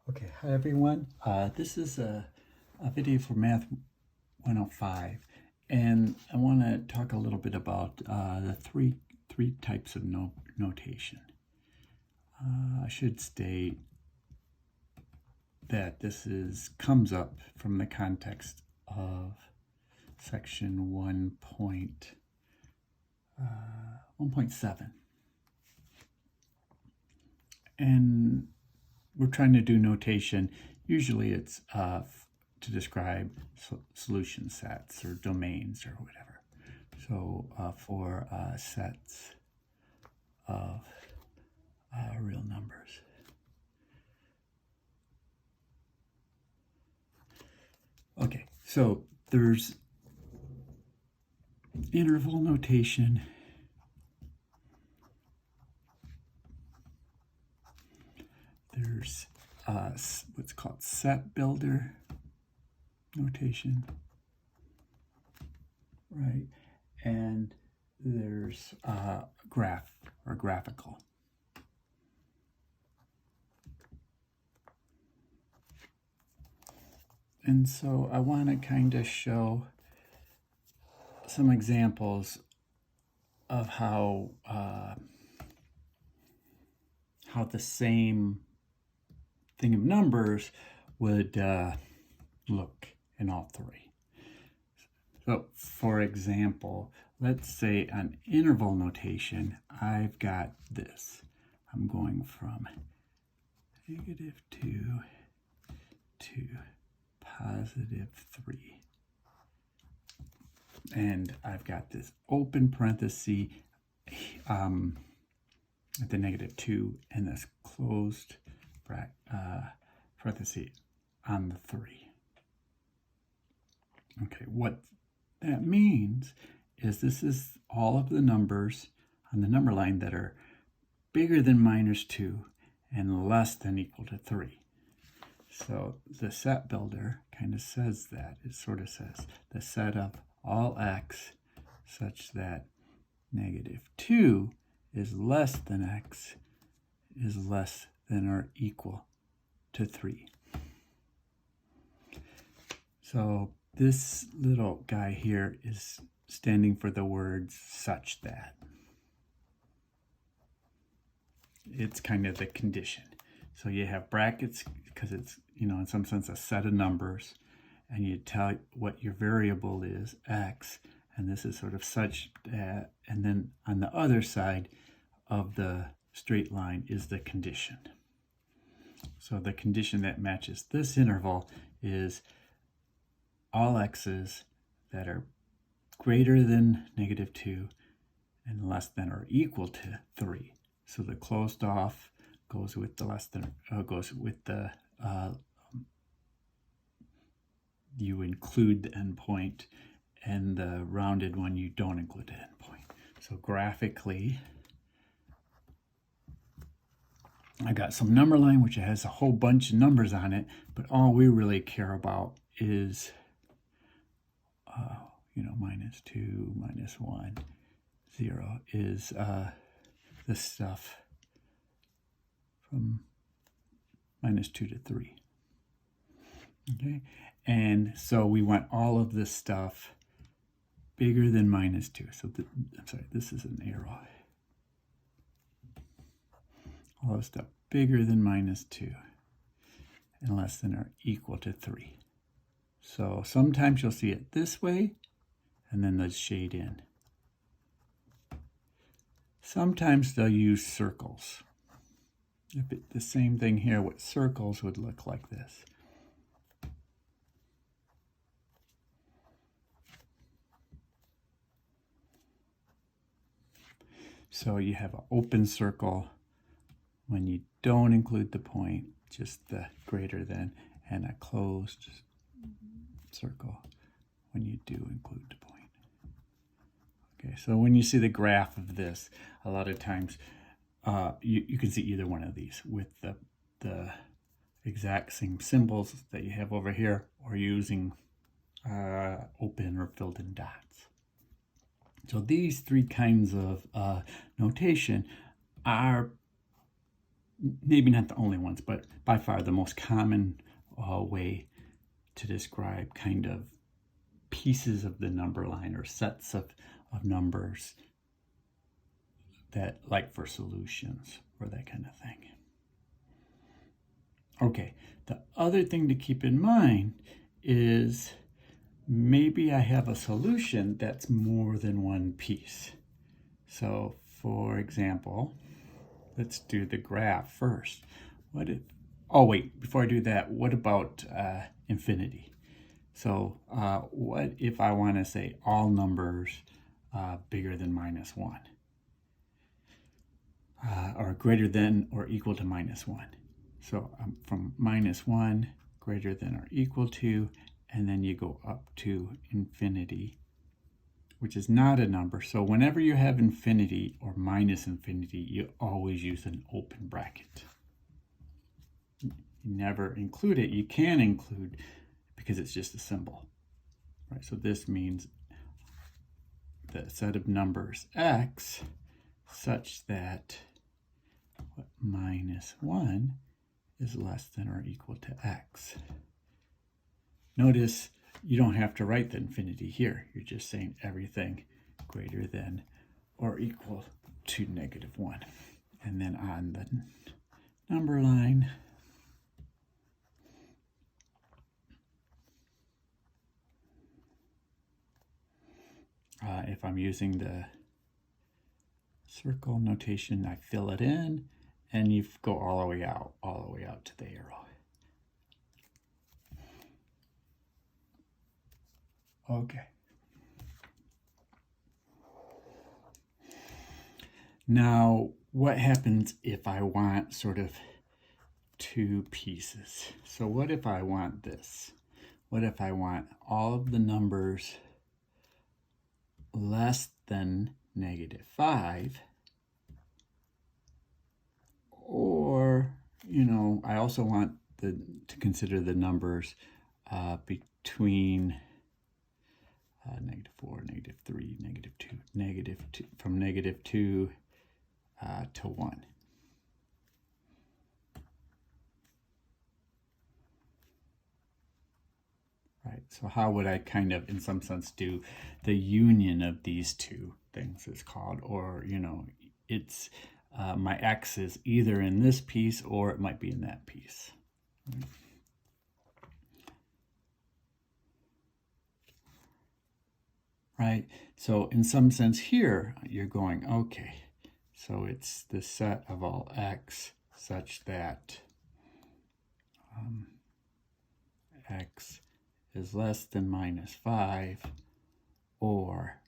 Okay, hi everyone. This is a video for Math 105, and I want to talk a little bit about the three types of notation. I should state that comes up from the context of section 1.7, and we're trying to do notation. Usually it's to describe solution sets or domains or whatever. So for sets of real numbers. Okay, so there's interval notation. There's what's called set builder notation, right? And there's graph or graphical. And so I want to kind of show some examples of how the same thing of numbers would look in all three. So for example, let's say on interval notation, I've got this. I'm going from -2 to +3. And I've got this open parenthesis at the -2 and this closed parenthesis on the 3. Okay, what that means is this is all of the numbers on the number line that are bigger than -2 and less than equal to 3. So the set builder kind of says that. It sort of says the set of all x such that -2 is less than x is less than or equal to 3. So this little guy here is standing for the words such that. It's kind of the condition. So you have brackets because it's, in some sense, a set of numbers, and you tell what your variable is, x, and this is sort of such that, and then on the other side of the straight line is the condition. So the condition that matches this interval is all x's that are greater than -2 and less than or equal to 3. So the closed off goes with the less than, goes with the, you include the endpoint, and the rounded one you don't include the endpoint. So graphically, I got some number line which has a whole bunch of numbers on it, but all we really care about is -2, -1, 0 is this stuff from -2 to 3. Okay, and so we want all of this stuff bigger than -2. So I'm sorry, this is an arrow. All of stuff bigger than -2 and less than or equal to 3. So sometimes you'll see it this way, and then they'll shade in. Sometimes they'll use circles. The same thing here with circles would look like this. So you have an open circle when you don't include the point, just the greater than, and a closed circle when you do include the point. Okay, so when you see the graph of this, a lot of times you can see either one of these with the exact same symbols that you have over here, or using open or filled in dots. So these three kinds of notation are maybe not the only ones, but by far the most common way to describe kind of pieces of the number line or sets of numbers that, like for solutions or that kind of thing. Okay, the other thing to keep in mind is maybe I have a solution that's more than one piece. So for example, let's do the graph first. What if, oh wait, before I do that, what about infinity? So what if I want to say all numbers bigger than -1? Or greater than or equal to -1. So from -1, greater than or equal to, and then you go up to infinity, which is not a number. So whenever you have infinity or minus infinity, you always use an open bracket. You never include it. You can include because it's just a symbol, right? So this means the set of numbers x such that -1 is less than or equal to x. Notice you don't have to write the infinity here. You're just saying everything greater than or equal to -1. And then on the number line, if I'm using the circle notation, I fill it in, and you go all the way out to the arrow. Okay. Now, what happens if I want sort of two pieces? So what if I want this? What if I want all of the numbers less than -5? Or, you know, I also want to consider the numbers between -4, -3, -2, from -2 to 1. Right, so how would I kind of, in some sense, do the union of these two things is called, or, you know, it's my x is either in this piece or it might be in that piece. Right, so in some sense here, you're going, okay, so it's the set of all x such that x is less than -5, or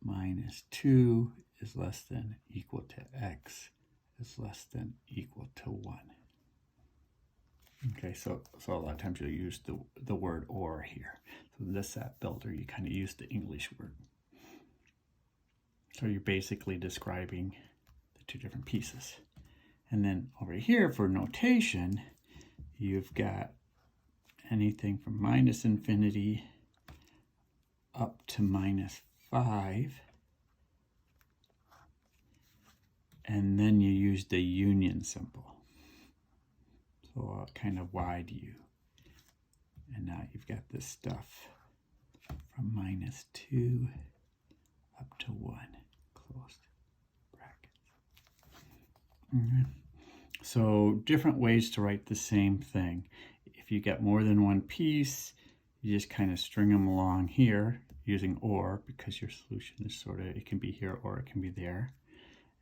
-2 is less than equal to x is less than equal to 1. Okay, so a lot of times you'll use the word or here. So in this set builder, you kind of use the English word. So you're basically describing the two different pieces. And then over here for notation, you've got anything from -infinity up to -5. And then you use the union symbol. So a kind of wide U. And now you've got this stuff from -2 up to 1, closed brackets. So different ways to write the same thing. If you get more than one piece, you just kind of string them along here using or, because your solution is sort of, it can be here or it can be there.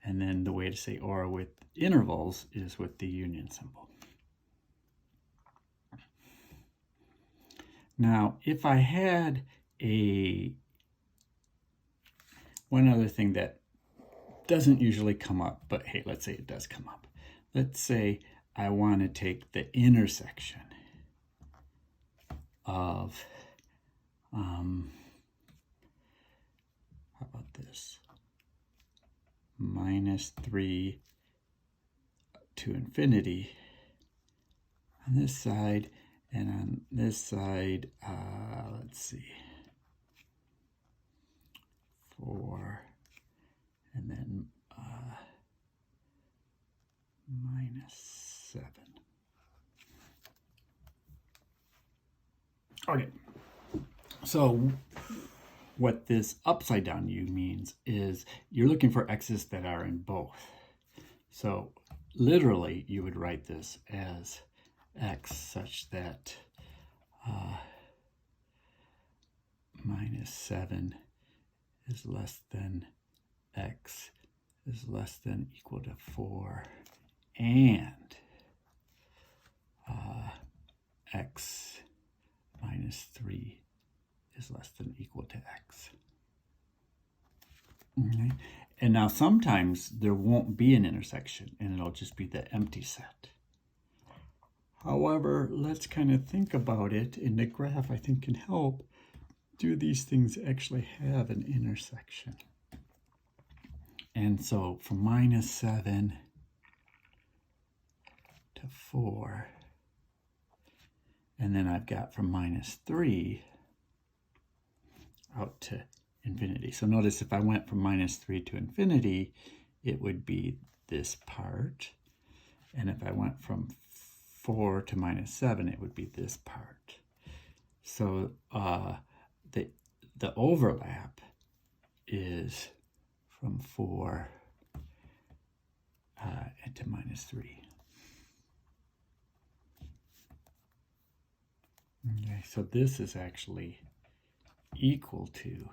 And then the way to say or with intervals is with the union symbol. Now, if I had one other thing that doesn't usually come up, but hey, let's say it does come up. Let's say I want to take the intersection of, how about this? -3 to infinity on this side, and on this side, let's see, 4 and then minus 7. Okay, so what this upside down U means is you're looking for x's that are in both. So literally you would write this as x such that minus 7 is less than x is less than equal to 4, and x minus 3 is less than equal to x. Okay. And now sometimes there won't be an intersection and it'll just be the empty set. However, let's kind of think about it, and the graph I think can help. Do these things actually have an intersection? And so from minus 7 to 4, and then I've got from minus 3 out to infinity. So notice if I went from minus 3 to infinity, it would be this part. And if I went from 4 to minus 7, it would be this part. So the overlap is from 4 to minus 3. Okay, so this is actually equal to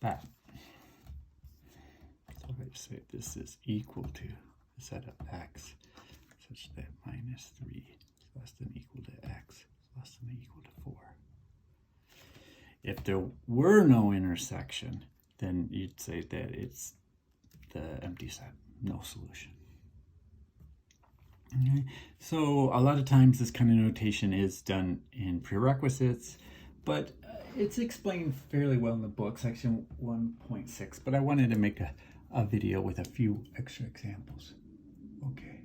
that. So let's say this is equal to the set of x such that minus 3 is less than equal to x is less than equal to 4. If there were no intersection, then you'd say that it's the empty set, no solution. Okay. So a lot of times this kind of notation is done in prerequisites, but it's explained fairly well in the book, section 1.6, but I wanted to make a video with a few extra examples. Okay.